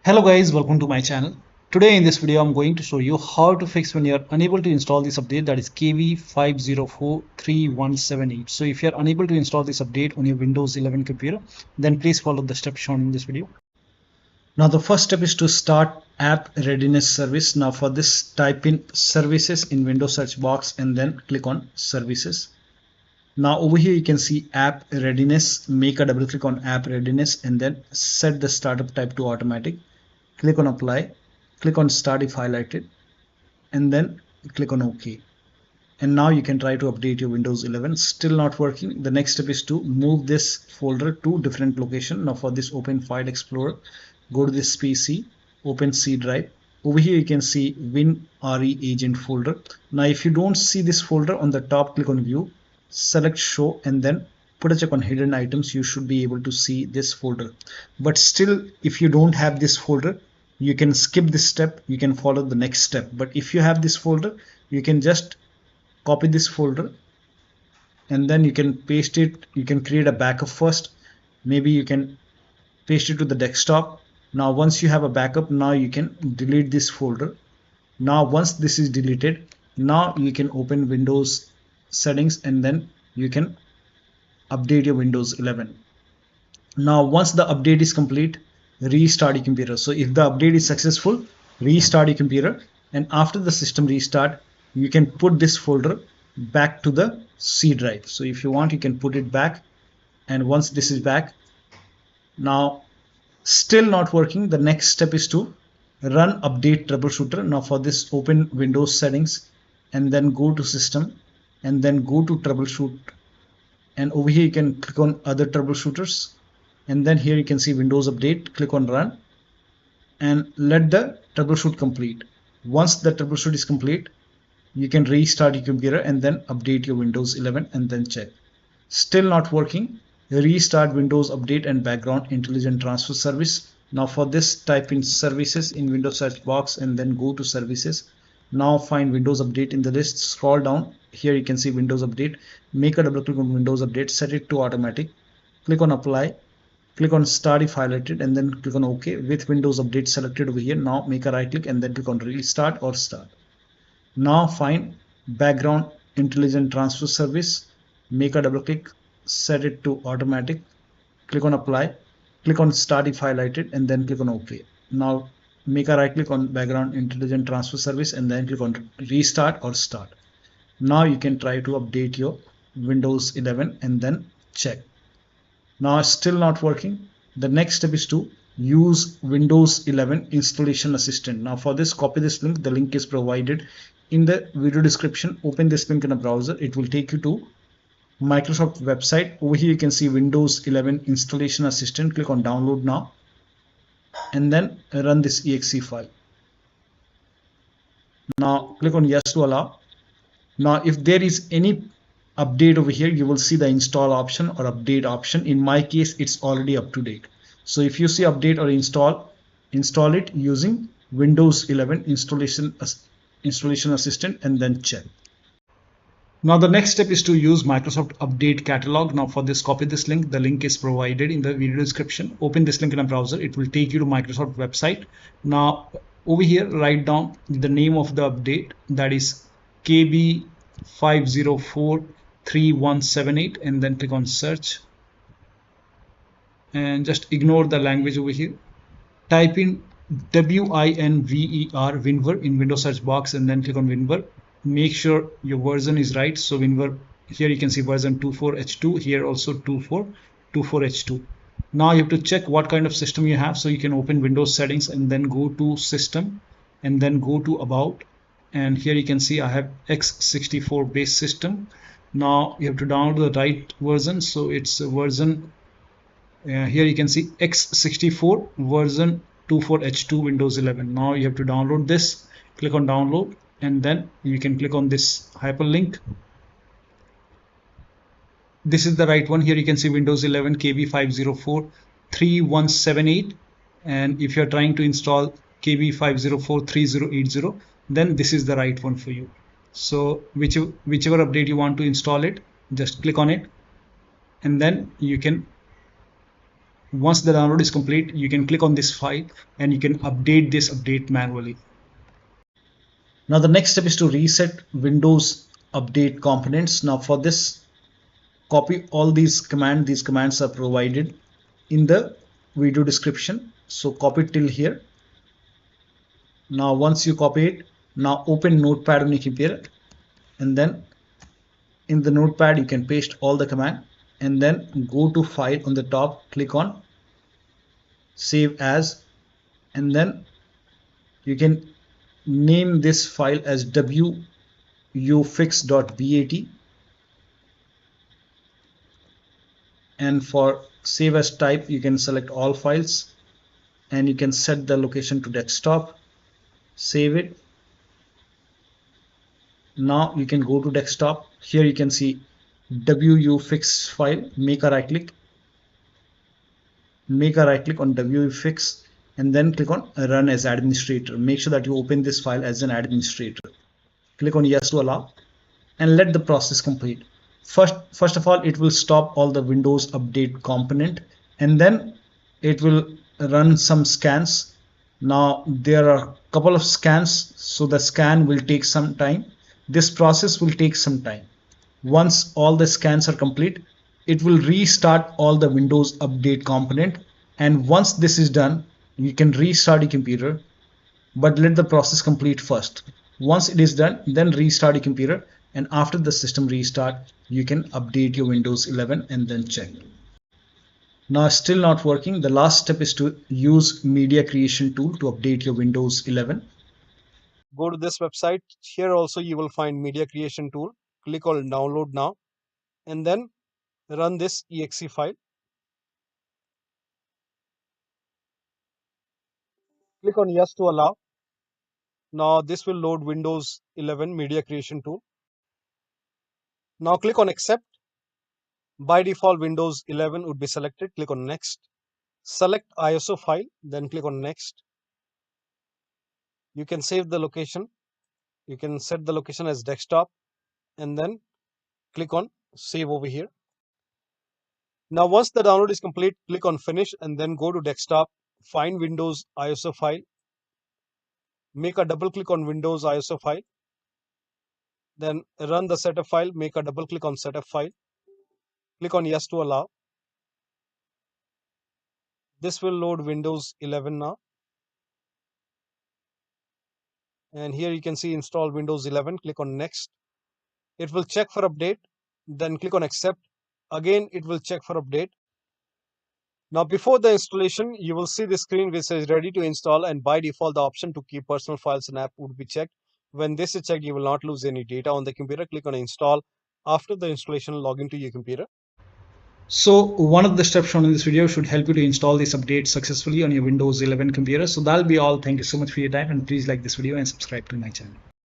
Hello guys, welcome to my channel. Today in this video I'm going to show you how to fix when you're unable to install this update, that is KB5043178. So if you're unable to install this update on your Windows 11 computer, then please follow the steps shown in this video. Now the first step is to start app readiness service. Now for this, type in services in Windows search box and then click on services. Now over here you can see app readiness. Make a double click on app readiness and then set the startup type to automatic. Click on apply, click on start if highlighted, and then click on OK. And now you can try to update your Windows 11. Still not working. The next step is to move this folder to different location. Now for this, open File Explorer, go to this PC, open C drive. Over here you can see WinREAgent folder. Now if you don't see this folder on the top, click on View, select Show, and then put a check on hidden items. You should be able to see this folder. But still, if you don't have this folder, you can skip this step. You can follow the next step. But if you have this folder, you can just copy this folder and then you can paste it. You can create a backup first. Maybe you can paste it to the desktop. Now once you have a backup, now you can delete this folder. Now once this is deleted, now you can open Windows settings and then you can update your Windows 11. Now once the update is complete, restart your computer. So if the update is successful, restart your computer, and after the system restart, you can put this folder back to the C drive. So if you want, you can put it back, and once this is back, now still not working, the next step is to run update troubleshooter. Now for this, open Windows settings and then go to system and then go to troubleshoot, and over here you can click on other troubleshooters, and then here you can see Windows update. Click on run and let the troubleshoot complete. Once the troubleshoot is complete, you can restart your computer and then update your Windows 11 and then check. Still not working, restart Windows update and background intelligent transfer service. Now for this, type in services in Windows search box and then go to services. Now find Windows update in the list, scroll down, here you can see Windows update. Make a double click on Windows update, set it to automatic, click on apply, click on start if highlighted, and then click on OK. With Windows update selected over here, now make a right click and then click on restart or start. Now find background intelligent transfer service, make a double click, set it to automatic, click on apply, click on start if highlighted, and then click on OK. Now make a right click on background intelligent transfer service and then click on restart or start. Now you can try to update your Windows 11 and then check. Now still not working. The next step is to use Windows 11 installation assistant. Now for this, copy this link. The link is provided in the video description. Open this link in a browser. It will take you to Microsoft website. Over here you can see Windows 11 installation assistant. Click on download now and then run this exe file. Now click on yes to allow. Now if there is any update over here, you will see the install option or update option. In my case, it's already up to date. So if you see update or install it using Windows 11 installation assistant and then check. Now the next step is to use Microsoft Update Catalog. Now for this, copy this link. The link is provided in the video description. Open this link in a browser. It will take you to Microsoft website. Now over here, write down the name of the update, that is KB5043178, and then click on search and just ignore the language over here. Type in WINVER in Windows search box and then click on WinRE. Make sure your version is right. So WinRE, here you can see version 24H2, here also 24H2. Now you have to check what kind of system you have. So you can open Windows settings and then go to system and then go to about, and here you can see I have x64 base system. Now you have to download the right version. So it's a version, here you can see x64 version 24H2 Windows 11. Now you have to download this. Click on download and then you can click on this hyperlink. This is the right one. Here you can see Windows 11 KB5043178, and if you're trying to install KB5043080, then this is the right one for you. So whichever update you want to install it, just click on it and then you can once the download is complete, you can click on this file and you can update this update manually. Now the next step is to reset Windows update components. Now for this, copy all these commands. These commands are provided in the video description. So copy it till here. Now once you copy it, now open Notepad on your computer, and then in the Notepad you can paste all the command, and then go to file on the top, click on save as, and then you can name this file as wuauserv.bat, and for save as type you can select all files, and you can set the location to desktop, save it. Now you can go to desktop. Here you can see wuauserv file. Make a right click on wuauserv, and then click on run as administrator. Make sure that you open this file as an administrator. Click on yes to allow and let the process complete. First of all, it will stop all the Windows update component, and then it will run some scans. Now there are a couple of scans, so the scan will take some time. This process will take some time. Once all the scans are complete, it will restart all the Windows update component, and once this is done, you can restart your computer, but let the process complete first. Once it is done, then restart your computer, and after the system restart, you can update your Windows 11 and then check. Now still not working. The last step is to use media creation tool to update your Windows 11. Go to this website. Here also you will find media creation tool. Click on download now, and then run this exe file. Click on yes to allow. Now this will load Windows 11 media creation tool. Now click on accept. By default Windows 11 would be selected. Click on next. Select ISO file, then click on next. You can save the location. You can set the location as desktop, and then click on save over here. Now once the download is complete, click on finish, and then go to desktop, find Windows ISO file, make a double click on Windows ISO file, then run the setup file, make a double click on setup file, click on yes to allow. This will load Windows 11 now, and here you can see install Windows 11. Click on next. It will check for update, then click on accept. Again it will check for update. Now before the installation, you will see the screen which says ready to install, and by default the option to keep personal files and app would be checked. When this is checked, you will not lose any data on the computer. Click on install. After the installation, log into your computer. So one of the steps shown in this video should help you to install this update successfully on your Windows 11 computer. So that'll be all. Thank you so much for your time, and please like this video and subscribe to my channel.